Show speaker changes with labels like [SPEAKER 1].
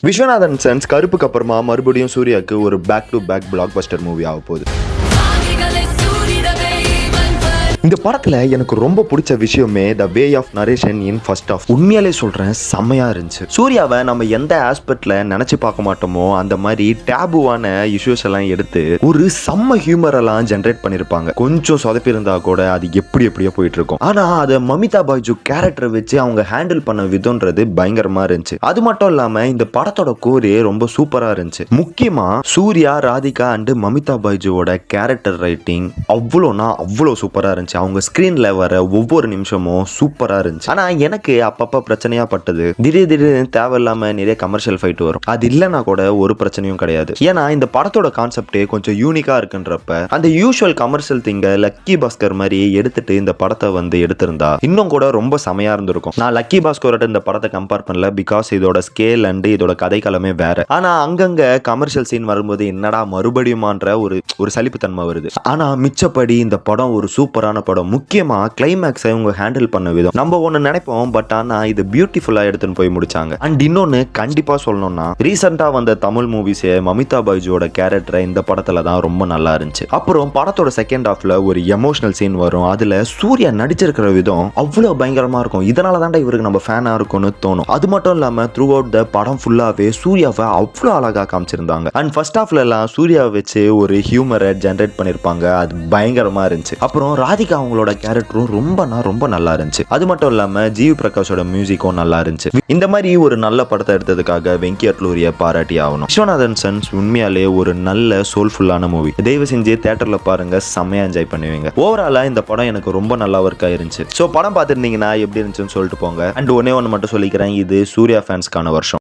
[SPEAKER 1] Viswanathan sense கருப்புக்கு அப்புறமா மறுபடியும் சூர்யாவுக்கு ஒரு back to back blockbuster movie ஆக போகுது. இந்த படத்துல எனக்கு ரொம்ப பிடிச்ச விஷயமே the way of narration in first half. உண்மையாலே சொல்றேன், செம்மையா இருந்துச்சு. சூர்யாவை நம்ம எந்த ஆஸ்பெக்ட்ல நினைச்சு பார்க்க மாட்டோமோ அந்த மாதிரி டேபுவான இஷ்யூஸ் எல்லாம் எடுத்து ஒரு செம்ம ஹியூமர் எல்லாம் ஜென்ரேட் பண்ணிருப்பாங்க. கொஞ்சம் சொதப்பி இருந்தா கூட அது எப்படியோ போயிட்டு இருக்கும். ஆனா அதை மமிதா பைஜு கேரக்டரை வச்சு அவங்க ஹேண்டில் பண்ண விதம்ன்றது பயங்கரமா இருந்துச்சு. அது மட்டும் இல்லாம இந்த படத்தோட கோரே ரொம்ப சூப்பரா இருந்துச்சு. முக்கியமா சூர்யா, ராதிகா அண்ட் மமிதா பைஜுவோட கேரக்டர் ரைட்டிங் அவ்வளோ சூப்பரா இருந்துச்சு. அவங்க ஸ்கிரீன்ல வர ஒவ்வொரு நிமிஷமும் சூப்பரா இருந்துச்சு. ஆனா எனக்கு அப்பப்ப பிரச்சனையா பட்டது, திடீர்னு தேவையில்லாம நிறைய கமர்ஷியல் ஃபைட் வரும். அது இல்லைன்னா கூட ஒரு பிரச்சனையும் கிடையாது. ஏன்னா இந்த படத்தோட கான்செப்டே கொஞ்சம் யூனிக்கா இருக்குன்றப்ப அந்த யூஷுவல் கமர்ஷியல் திங்க லக்கி பாஸ்கர் மாதிரி எடுத்துட்டு இந்த படத்தை எடுத்திருந்தா இன்னும் கூட ரொம்ப செமையா இருந்திருக்கும். நான் லக்கி பாஸ்கரோட இந்த படத்தை கம்பேர் பண்ணல, பிகாஸ் இதோட ஸ்கேல் அண்ட் இதோட கதைக்களமே வேற. ஆனா அங்கங்க கமர்ஷியல் சீன் வரும்போது என்னடா மறுபடியுமான்ற ஒரு சலிப்புத்தன்மை வருது. ஆனா மிச்சப்படி இந்த படம் ஒரு சூப்பரான படம். முக்கியமா கிளைமேக்ஸை இவங்க ஹேண்டில் பண்ண விதம் நம்ம ஒன்னு நினைப்போம், பட் ஆனா இது பியூட்டிஃபுல்லா எடுத்துன்னு போய் முடிச்சாங்க. அண்ட் இன்னொன்னு கண்டிப்பா சொல்லணும்னா, ரீசெண்டா வந்த தமிழ் மூவிஸே மமிதா பைஜுவோட கேரக்டர் இந்த படத்துல தான் ரொம்ப நல்லா இருந்துச்சு. அப்புறம் படத்தோட செகண்ட் ஹாஃப்ல ஒரு எமோஷனல் சீன் வரும். அதுல சூர்யா நடிச்சிருக்கிற விதம் அவ்வளவு பயங்கரமா இருக்கும். இதனால தான்டா இவருக்கு நம்ம ஃபேனா இருக்கும்னு தோணும். அது மட்டும் இல்லாம த்ரூ அவுட் த படம் ஃபுல்லாவே சூர்யாவை அவ்வளவு அழகா காமிச்சிருந்தாங்க. அண்ட் ஃபர்ஸ்ட் ஹாஃப்ல எல்லாம் சூர்யாவை வச்சு ஒரு ஹியூமரை ஜென்ரேட் பண்ணிருப்பாங்க. அது பயங்கரமா இருந்துச்சு. அப்புறம் ராதிகா அவங்களோட கேரக்டரும் ரொம்ப நல்லா இருந்துச்சு. அது மட்டும் இல்லாம ஜிவி பிரகாஷோட மியூசிக்கும் நல்லா இருந்துச்சு. இந்த மாதிரி ஒரு நல்ல படத்தை எடுத்ததுக்காக வெங்கி அட்லூரிய பாராட்டி ஆகணும். விஸ்வநாதன் சென்ஸ் உண்மையாலே ஒரு நல்ல சோல்ஃபுல்லான மூவி. தயவு செஞ்சு தியேட்டர்ல பாருங்க, செம்மையா என்ஜாய் பண்ணுவீங்க. ஓவராலா இந்த படம் எனக்கு ரொம்ப நல்லா ஒர்க் ஆயிருந்துச்சு. ஸோ படம் பார்த்துருந்தீங்கன்னா எப்படி இருந்துச்சுன்னு சொல்லிட்டு போங்க. அண்ட் ஒன்னே ஒன்று மட்டும் சொல்லிக்கிறேன், இது சூர்யா ஃபேன்ஸ்க்கான வருஷம்.